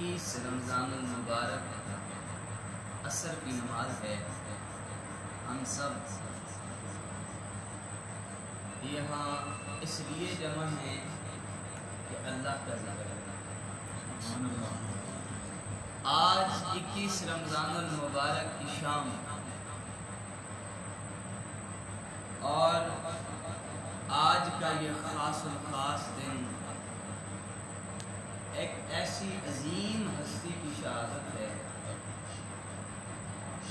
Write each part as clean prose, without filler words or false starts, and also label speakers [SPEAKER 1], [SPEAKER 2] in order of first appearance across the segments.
[SPEAKER 1] 21 رمضان المبارک عصر کی نماز ہے۔ ہم سب یہاں اس لیے جمع ہیں کہ اللہ کا ذکر کریں۔ آج 21 رمضان المبارک کی شام اور آج کا یہ خاص الخاص دن ایک ایسی عظیم ہستی کی شہادت ہے،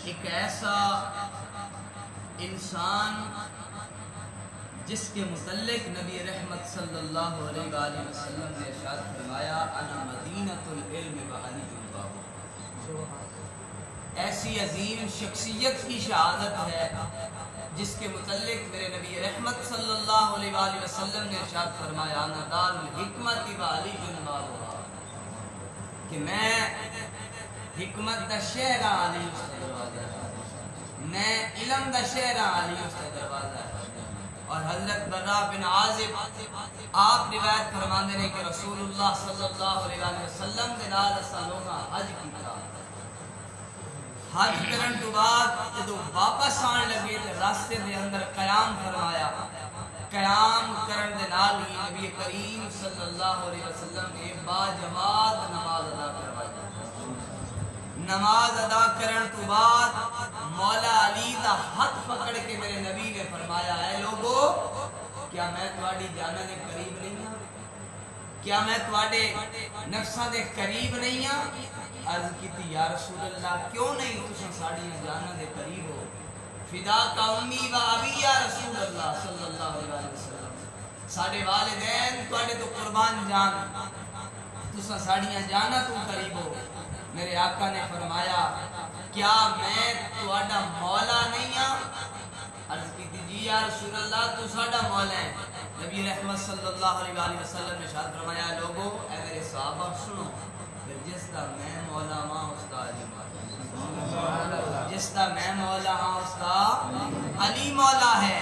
[SPEAKER 1] ایک ایسا انسان جس کے متعلق نبی رحمت صلی اللہ علیہ وآلہ وسلم نے ارشاد فرمایا انا مدینۃ العلم وعلی الباب۔ ایسی عظیم شخصیت کی شہادت ہے جس کے متعلق میرے نبی رحمت صلی اللہ علیہ وآلہ وسلم نے ارشاد فرمایا انا دار الحکمت وعلی الباب، کہ میں حکمت دا شہر علی اس کا دروازہ، میں علم دا شہر علی اس کا دروازہ۔ اور حضرت براء بن عازب آپ روایت فرماندے نے کہ رسول اللہ صلی اللہ علیہ وسلم دے نال اساں لوگاں حج کیتا، حج کرن تو بعد جدو واپس آن لگے تے راستے دے اندر قیام فرمایا، قیام کرن دے نال ہی نبی کریم صلی اللہ علیہ وسلم نے با جماعت نماز ادا کروائی۔ نماز ادا کرن تو بعد مولا علی دا ہاتھ پکڑ کے میرے نبی نے فرمایا اے لوگو کیا میں تواڈی جاناں دے قریب نہیں ہاں؟ کیا میں تواڈے نفساں دے قریب نہیں ہاں؟ عرض کیتی یا رسول اللہ کیوں نہیں تساں ساڈی جاناں دے قریب ہو؟ فدا کا امی و ابی یا رسول اللہ صلی اللہ علیہ وسلم، ساڈے والدین تواڈے تو قربان جان، تساں ساڈیاں جاناں تو قریب ہو۔ میرے آقا نے فرمایا کیا میں تواڈا مولا نہیں ہاں؟ عرض کی جی یا رسول اللہ تو ساڈا مولا ہے۔ نبی رحمت صلی اللہ علیہ وسلم نے ارشاد فرمایا لوگو اے میرے صحابہ سنو، جس دا میں مولا ہاں اس دا علی مولا، جس دا میں مولا ہاں اس دا علی مولا ہے۔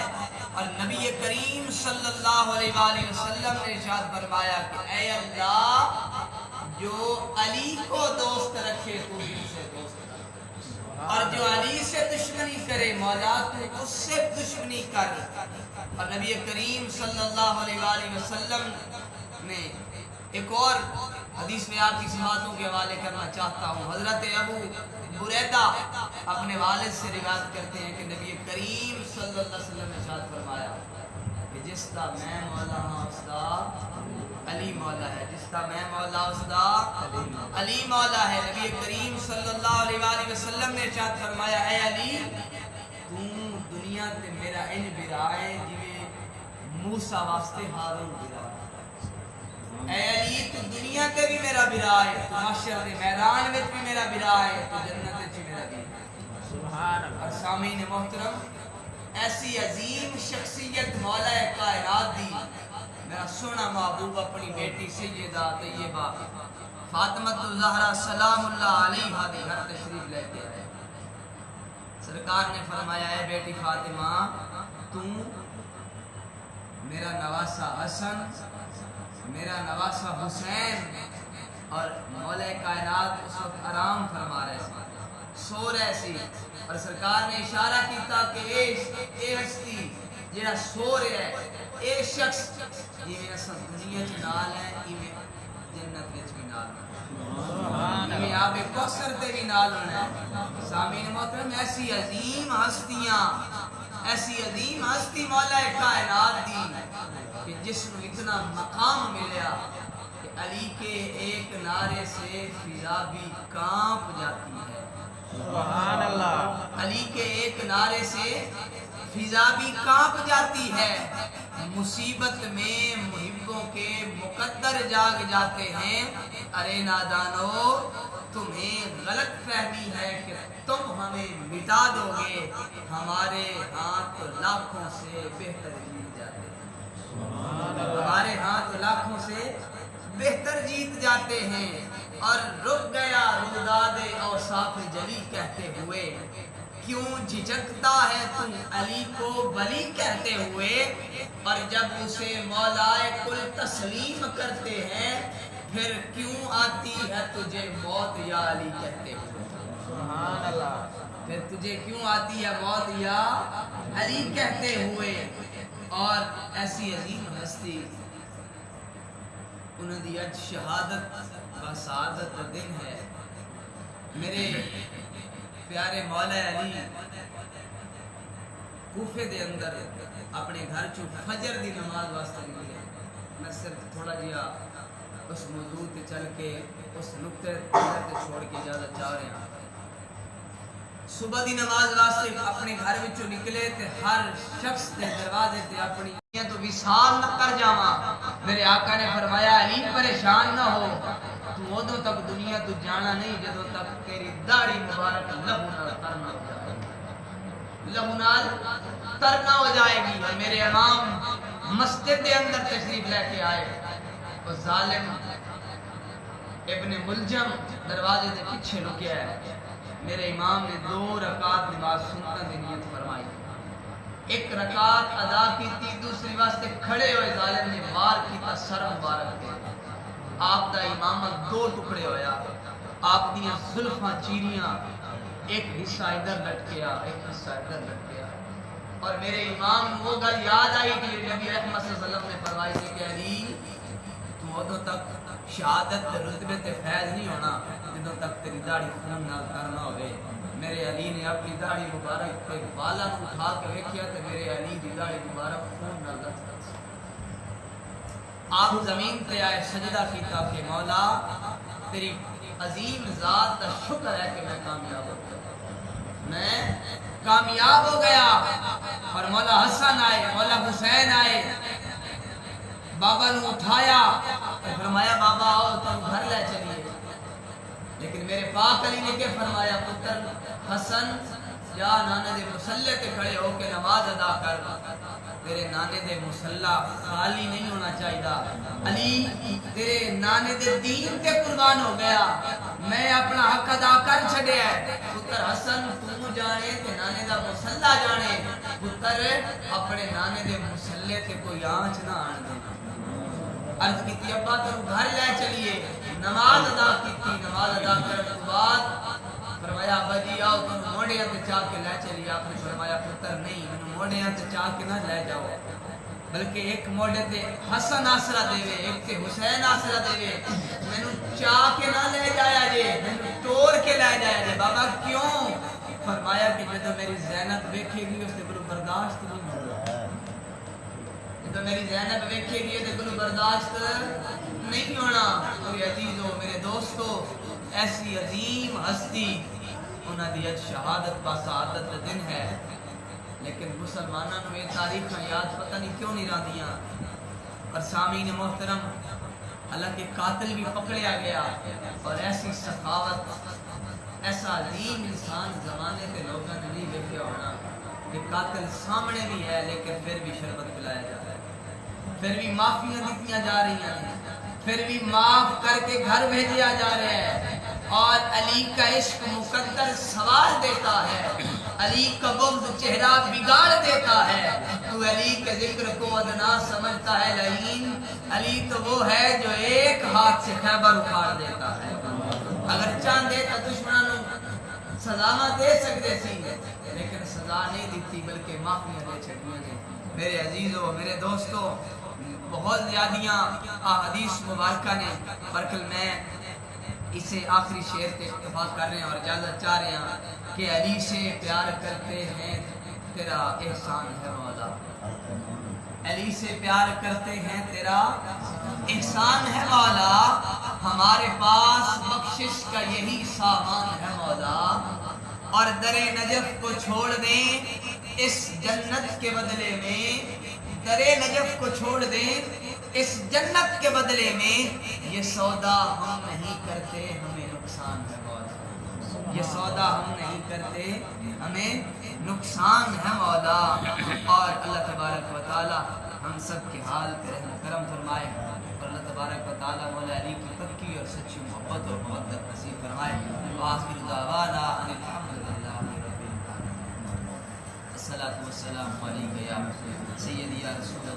[SPEAKER 1] اور نبی کریم صلی اللہ علیہ وسلم نے ارشاد فرمایا کہ اے اللہ جو علی کو دوست رکھے تو بھی سے دوست رکھ، اور جو علی سے دشمنی کرے مولا تو اس سے دشمنی کر۔ اور نبی کریم صلی اللہ علیہ وسلم نے ایک اور حدیث میں آپ کی صفاتوں کے حوالے کرنا چاہتا ہوں۔ حضرت ابو بریدہ اپنے والد سے روایت کرتے ہیں کہ نبی کریم صلی اللہ علیہ وسلم نے ارشاد فرمایا کہ جس دا میں مولا ہاں اس دا علی مولا ہے، جس دا میں مولا اس دا علی مولا ہے۔ نبی کریم صلی اللہ علیہ وسلم نے ارشاد فرمایا اے علی تو دنیا تے میرا ان برائے جویں موسیٰ واسطے ہارون برائے، اے علی تو دنیا تے بھی میرا برا ہے، تو معاشر دے میدان میں بھی میرا برا ہے، تو جنت میں بھی میرا برا ہے۔ سبحان اللہ۔ اور سامعین محترم ایسی عظیم شخصیت مولا کائنات دی میرا سونا محبوب اپنی بیٹی سیدہ طیبہ فاطمہ الزہرا سلام اللہ علیہا دے گھر تشریف لے کے آئے۔ سرکار نے فرمایا اے بیٹی فاطمہ تو میرا نواسہ حسن، میرا نواسہ حسین، اور مولا کائنات اس وقت آرام فرما رہے تھے، سو رہے سی، اور سرکار نے اشارہ کیتا کہ اے ہستی جہاں سو رہا ہے، اے شخص جیویں اساں دنیا چ نال ہے ایویں جنت وچ بھی نال ہے، ایویں آب کوثر تے بھی نال ہونا ہے۔ سامعین محترم ایسی عظیم ہستیاں، ایسی عظیم ہستی مولا کائنات دی کہ جس کو اتنا مقام ملیا کہ علی کے ایک نعرے سے فضا بھی کانپ جاتی ہے۔ سبحان اللہ۔ علی کے ایک نعرے سے فضا بھی کانپ جاتی ہے۔ مصیبت میں محبوں کے مقدر جاگ جاتے ہیں، ارے نادانو تمہیں غلط فہمی ہے کہ تم ہمیں مٹا دو گے، ہمارے ہاتھ لاکھوں سے بہتر جیت جاتے ہیں، ہمارے ہاتھ لاکھوں سے بہتر جیت جاتے ہیں۔ اور رک گیا روداد اوصاف جلی کہتے ہوئے، کیوں جھجکتا ہے تم علی کو ولی کہتے ہوئے، اور جب اسے مولا کل تسلیم کرتے ہیں پھر کیوں آتی ہے تجھے موت یا علی کہتے ہوئے؟ سبحان اللہ. پھر تجھے کیوں آتی ہے موت یا علی کہتے ہوئے؟ اور ایسی عظیم ہستی انہوں دی اج شہادت و سعادت دن ہے. میرے پیارے مولا علی کوفے دے اندر اپنے گھر چوں فجر دی نماز واسطے نکلے. میں صرف تھوڑا جہا اس موضوع تے چل کے اس نقطے تے چھوڑ کے اجازت چاہ رہے ہیں. صبح دی نماز واسطے اپنے گھر وچوں نکلے تے ہر شخص دے دروازے تے اپنی تو وصال نہ کر جاواں. میرے آقا نے فرمایا علی پریشان نہ ہو، تو ادوں تک دنیا تو جانا نہیں جدوں تک تیری داڑھی مبارک لہو نال ترنا ہو جائے گی. لہو نال ترنا ہو جائے گی. اور میرے امام مسجد کے اندر تشریف لے کے آئے. وہ ظالم ابن ملجم دروازے کے پیچھے رکیا ہے. میرے امام نے 2 رکعت نماز سنت دی نیت فرمائی. 1 رکعت ادا کی تھی، دوسری واسطے کھڑے ہوئے ظالم نے وار کیتا سر مبارک دے. آپ دا امامت 2 ٹکڑے ہویا. آپ دیاں زلفاں چیریاں، ایک حصہ ادھر لٹکیا ایک حصہ ادھر لٹکیا. اور میرے امام وہ گل یاد آئی کہ نبی رحمت صلی اللہ علیہ وسلم نے فرمائی تھی کہ علی تو ادوں تک شہادت تے رتبے تے فیض نہیں ہونا جدوں تک تیری داڑھی خون نال کرنا ہوئے. میرے علی نے اپنی داڑھی مبارک تے بالا اٹھا کے ویکھیا تے میرے علی دی داڑھی مبارک خون نال لتھڑی. آپ زمین تے آئے سجدہ کیتا کہ مولا تیری عظیم ذات کا شکر ہے کہ میں کامیاب ہو گیا، میں کامیاب ہو گیا. اور مولا حسن آئے، مولا حسین آئے، بابا نے اٹھایا فرمایا بابا آؤ تم گھر لے چلیے. لیکن میرے پاک علی نے کیا فرمایا؟ پتر حسن جا نانے دے مصلے تے کھڑے ہو کے نماز ادا کر. تیرے نانے دے مصلا خالی نہیں ہونا چاہیے. علی تیرے نانے دے دین تے قربان ہو گیا، میں اپنا حق ادا کر چھڈیا ہے. پتر حسن تو جانے تے نانے دا مصلا جانے. پتر اپنے نانے دے مصلے تے کوئی آنچ نہ آن دے. عرض کی ابا تم گھر لے چلیے. نماز ادا کی تھی. نماز ادا کرنے کے بعد فرمایا ابا جی آؤ تم موڑیاں تے چاہ کے لے چلیے. آپ نے فرمایا پتر نہیں، میں موڑیاں تے چاہ کے نہ لے جاؤ، بلکہ ایک موڑے تے حسن آسرا دے، ایک تے حسین آسرا دے. مینوں چاہ کے نہ لے جایا جے، مینوں توڑ کے لے جایا جے. بابا کیوں؟ فرمایا کہ جدوں میری زینب ویکھے گی اس تے بڑو برداشت نہیں ہوگا. جدوں میری زینب ویکھے گی تے بڑو برداشت نہیں ہونا. میرے عزیزو میرے دوستو ایسی عظیم ہستی انہاں دی اج شہادت با سعادت دن ہے. لیکن مسلمانوں نے یہ تاریخاں یاد پتہ نہیں کیوں نہیں رہندیاں. اور سامعین محترم حالانکہ قاتل بھی پکڑیا گیا اور ایسی سخاوت ایسا عظیم انسان زمانے کے لوگوں نے نہیں دیکھا ہونا کہ قاتل سامنے بھی ہے لیکن پھر بھی شربت پلایا جا رہا ہے، پھر بھی معافیاں دیتیاں جا رہی ہیں، پھر بھی معاف کر کے گھر بھیجا جا رہا ہے. اور علی کا عشق مقدر سوال دیتا ہے، علی کا بغض چہرہ بگاڑ دیتا ہے. تو علی کے ذکر کو ادنا سمجھتا ہے لعین. علی تو وہ ہے جو ایک ہاتھ سے خیبر اکھاڑ دیتا ہے. اگر چاندے تو دشمنوں سزا دے سکتے سی لیکن سزا نہیں دیتی بلکہ معافیاں دے چھڑیاں نے. میرے عزیزو میرے دوستو بہت زیادیاں احادیث مبارکہ نے، برکل میں اسے آخری شعر پہ اکتفا کر رہے ہیں اور اجازت چاہ رہے ہیں کہ علی سے پیار کرتے ہیں تیرا احسان ہے مولا. علی سے پیار کرتے ہیں تیرا احسان ہے مولا. ہمارے پاس بخشش کا یہی سامان ہے مولا. اور در نجف کو چھوڑ دیں اس جنت کے بدلے میں، در نجف کو چھوڑ دیں اس جنت کے بدلے میں. یہ سودا ہم نہیں کرتے ہمیں نقصان ہے مولا. یہ سودا ہم نہیں کرتے ہمیں نقصان ہے مولا. اور اللہ تبارک و تعالی ہم سب کے حال پہ رحم کرم فرمائے اور اللہ تبارک و تعالی مولا علی کی پکی اور سچی محبت اور محبت نصیب فرمائے. وآخر دعوانا ان الحمدللہ رب العالمین. الصلاۃ والسلام علیک یا سیدی یا رسول